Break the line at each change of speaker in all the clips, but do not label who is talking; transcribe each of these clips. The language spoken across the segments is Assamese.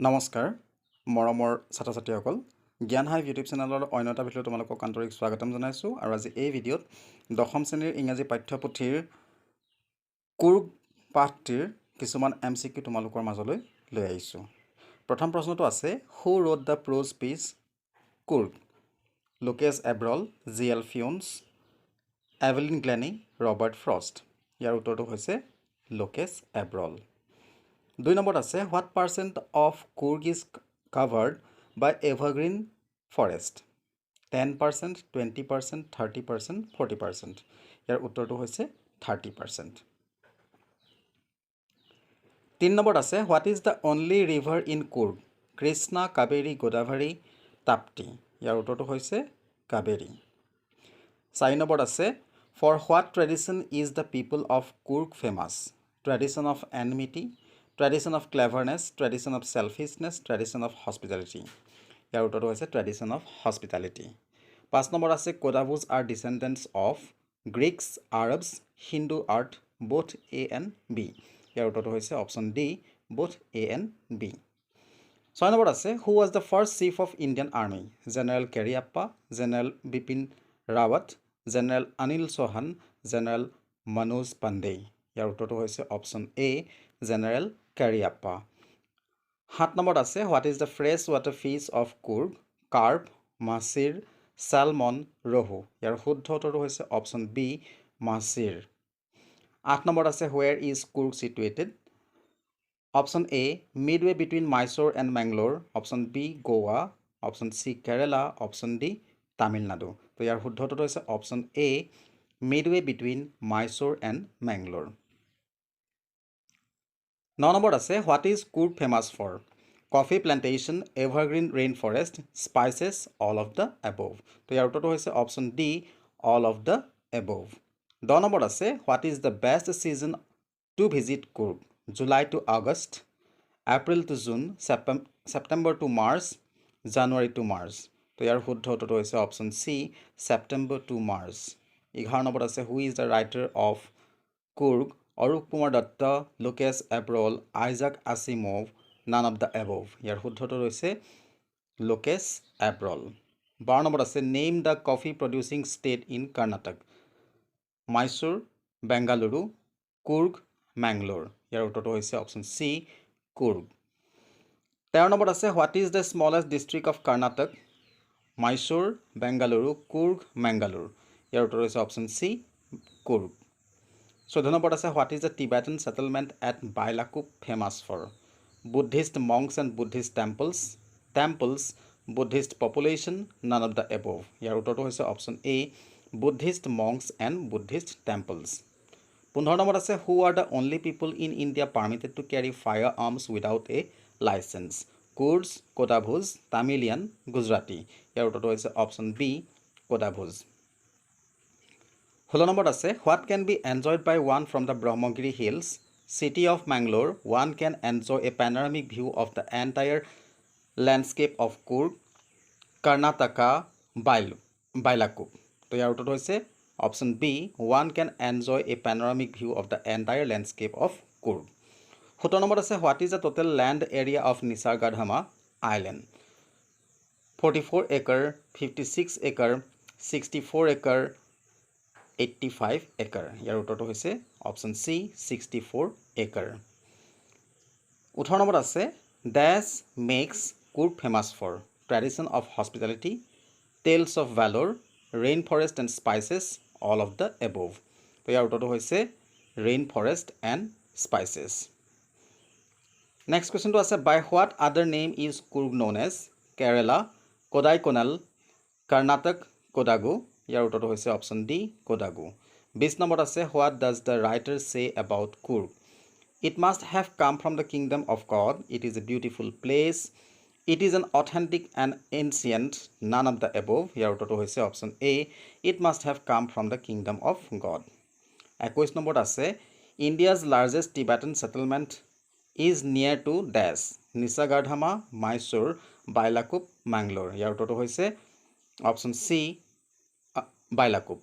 নমস্কাৰ মৰমৰ ছাত্ৰ-ছাত্ৰীসকল জ্ঞান হাইভ ইউটিউব চেনেলৰ অন্য এটা ভিডিঅ'ত তোমালোকক আন্তৰিক স্বাগতম জনাইছোঁ আৰু আজি এই ভিডিঅ'ত দশম শ্ৰেণীৰ ইংৰাজী পাঠ্যপুথিৰ কুৰ্গ পাঠটিৰ কিছুমান MCQ তোমালোকৰ মাজলৈ লৈ আহিছোঁ। প্ৰথম প্ৰশ্নটো আছে who wrote the prose piece Coorg? Lokesh Abrol, GL Fuentes, Evelyn Glennie, Robert Frost. ইয়াৰ উত্তৰটো হৈছে লুকেছ এব্ৰল। 2 নম্বৰত আছে what percent of Coorg is covered by evergreen forest? 10%, 20%, 30%, 40%। ইয়াৰ উত্তৰটো হৈছে 30%। 3 নম্বৰত আছে what is the only river in Coorg? Krishna, Kaveri, Godavari, Tapti. ইয়াৰ উত্তৰটো হৈছে কাবেৰী। 4 নম্বৰত আছে for what tradition is the people of Coorg famous? Tradition of enmity, tradition of cleverness, tradition of selfishness, tradition of hospitality. ইয়াৰ উত্তৰটো হৈছে ট্ৰেডিশ্যন অফ হস্পিটেলিটি। 5 নম্বৰ আছে Kodavas are descendants of Greeks, Arabs, Hindu art, both A and B। ইয়াৰ উত্তৰটো হৈছে option D, both A and B। 6 নম্বৰত আছে who was the first chief of Indian army? General Cariappa, general Bipin Rawat, general Anil Chauhan, general Manoj Pande. ইয়াৰ উত্তৰটো হৈছে অপশ্যন এ, জেনেৰেল কেৰিয়াপ্পা। 7 নম্বৰত আছে what is the fresh water fish of Coorg? Carp, mahseer, salmon, rohu. ইয়াৰ শুদ্ধ উত্তৰটো হৈছে অপশ্যন বি, মাছিৰ। 8 নম্বৰত আছে where is Coorg situated? Option A midway between Mysore and Mangalore, option B Goa, option C Kerala, option D Tamil Nadu. তো ইয়াৰ শুদ্ধ উত্তৰটো হৈছে option A, midway between Mysore and Mangalore. 9 নম্বৰত আছে what is Coorg famous for? Coffee plantation, evergreen rain forest, spices, all of the above. তো ইয়াৰ উত্তৰটো হৈছে option D, all of the above. 10 নম্বৰত আছে what is the best season to visit Coorg? July to August, April to June, September to March, January to March. তো ইয়াৰ শুদ্ধ উত্তৰটো হৈছে option C, September to March. 11 নম্বৰত আছে who is the writer of Coorg? Arup Kumar Dutta, Lokesh Abrol, Isaac Asimov, none of the above. ইয়াৰ শুদ্ধ উত্তৰ হৈছে লুকেছ এব্ৰল। 12 নম্বৰত আছে name the coffee producing state in Karnataka? Mysore, Bengaluru, Coorg, Mangalore. ইয়াৰ উত্তৰটো হৈছে অপশ্যন চি, কুৰ্গ। 13 নম্বৰত আছে what is the smallest district of Karnataka? Mysore, Bengaluru, Coorg, Mangaluru. ইয়াৰ উত্তৰ হৈছে অপশ্যন চি, কুৰ্গ। 14 নম্বৰত আছে what is the Tibetan settlement at Bylakuppe famous for? Buddhist monks and Buddhist temples, Buddhist population, none of the above. ইয়াৰ উত্তৰটো হৈছে option A, Buddhist monks and Buddhist temples. 15 নম্বৰত আছে who are the only people in India permitted to carry firearms without a licence? Kurds, Kodavas, Tamilian, Gujarati. ইয়াৰ উত্তৰটো হৈছে অপশ্যন বি, কোদাভোজ। 16 নম্বৰত আছে what can be enjoyed by one from the Brahmagiri hills? City of Mangalore, one can enjoy a panoramic view of the entire landscape of Coorg, Karnataka, Bylakuppe. তো ইয়াৰ উত্তৰটো হৈছে option B, one can enjoy a panoramic view of the entire landscape of Coorg. 17 নম্বৰত আছে what is the total land area of Nisargadhama island? 44 acre, 56 acre, 64 acre, 85 acre. ইয়াৰ উত্তৰটো হৈছে অপশ্যন চি, 64 একাৰ। 18 নম্বৰত আছে dash makes Coorg famous for? Tradition of hospitality, tales of valour, rain forest and spices, all of the above. তো ইয়াৰ উত্তৰটো হৈছে rain forest and spices. Next কুৱেশ্যনটো আছে by what other name is Coorg known as? Kerala, Kodaikanal, Karnataka, Kodagu. ইয়াৰ উত্তৰটো হৈছে অপশ্যন ডি, কোডাগু। 20 নম্বৰত আছে what does the writer say about Coorg? It must have come from the kingdom of God, it is a beautiful place, it is an authentic and ancient, none of the above. ইয়াৰ উত্তৰটো হৈছে option A, it must have come from the kingdom of God. 21 নম্বৰত আছে India's largest Tibetan settlement is near to dash? Nisargadhama, Mysore, Bylakuppe, Mangalore. ইয়াৰ উত্তৰটো হৈছে অপশ্যন চি, বাইলাকুপ।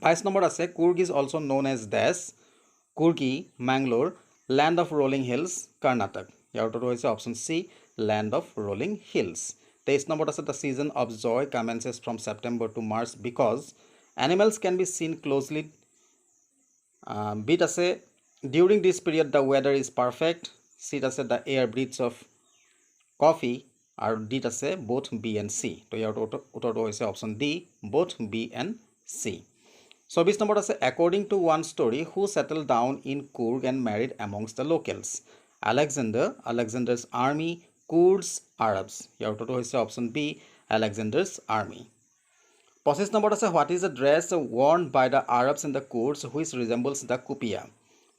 22 নম্বৰত আছে Coorg is also' known as dash? Coorgi, Mangalore, land of rolling hills, Karnataka. ইয়াৰ উত্তৰটো হৈছে option C land of rolling hills 23 নম্বৰত আছে the season of joy commences from September to March because animals can be seen closely বিট আছে during this period the weather is perfect চিট আছে the air breathes of coffee আৰু ডিত আছে বোথ বি এণ্ড চি তো ইয়াৰ উত্তৰটো হৈছে option D both B and C 24 নম্বৰত আছে according to one story who settled down in Coorg and married amongst the locals Alexander's army Kurds Arabs ইয়াৰ উত্তৰটো হৈছে অপশ্যন বি আলেকজেণ্ডাৰ্ছ আৰ্মি 25 নম্বৰত আছে what is the dress worn by the Arabs and the Kurds which resembles the kupya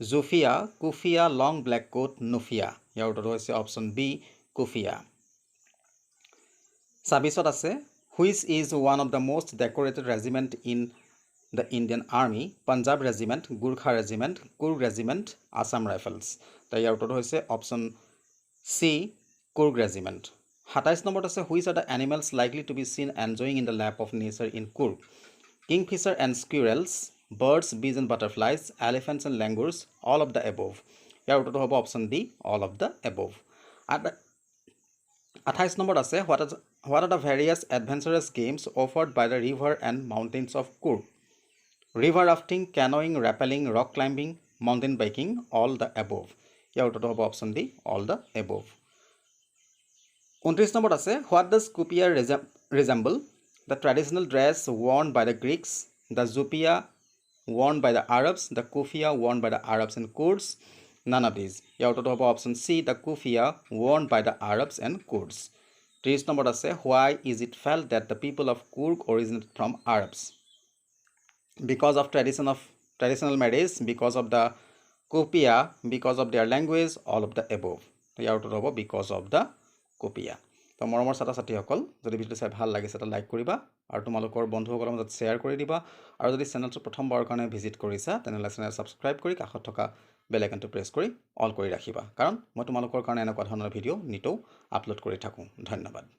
জুফিয়া কুফিয়া লং ব্লেক কোট নুফিয়া ইয়াৰ উত্তৰটো হৈছে অপশ্যন বি কুফিয়া 26ত আছে which is one of the most decorated regiment in the Indian army Punjab regiment Gurkha regiment Coorg regiment Assam rifles তো ইয়াৰ উত্তৰটো হৈছে অপশ্যন চি কুৰ্গ ৰেজিমেণ্ট 27 নম্বৰত আছে which are the animals likely to be seen enjoying in the lap of nature in Coorg kingfisher and squirrels birds bees and butterflies elephants and langurs all of the above ইয়াৰ উত্তৰটো হ'ব option D all of the above 28 নম্বৰত আছে what are the various adventurous games offered by the river and mountains of Coorg river rafting canoeing rappelling rock climbing mountain biking all the above ইয়াৰ উত্তৰটো হ'ব option D all the above 29 নম্বৰত আছে what does kupya resemble the traditional dress worn by the Greeks the জুপিয়া worn by the Arabs the kufiya worn by the Arabs and Kurds none of these ইয়াৰ উত্তৰটো হ'ব option C the kufiya worn by the Arabs and Kurds 30 নম্বৰত আছে why is it felt that the people of Coorg originated from Arabs because of traditional marriage, because of the Kupia, because of their language, all of the above. তো ইয়াৰ উত্তৰ হ'ব because of the Kupia. তো মৰমৰ ছাত্ৰ ছাত্ৰীসকল যদি ভিডিঅ'টো চাই ভাল লাগিছে তো লাইক কৰিবা আৰু তোমালোকৰ বন্ধুসকলৰ মাজত শ্বেয়াৰ কৰি দিবা আৰু যদি চেনেলটো প্ৰথমবাৰৰ কাৰণে ভিজিট কৰিছা তেনেহ'লে চেনেল ছাবস্ক্ৰাইব কৰি কাষত থকা বেল আইকনটো প্ৰেছ কৰি অল কৰি ৰাখিবা কাৰণ মই তোমালোকৰ কাৰণে এনেকুৱা ধৰণৰ ভিডিঅ' নিতৌ আপলোড কৰি থাকোঁ ধন্যবাদ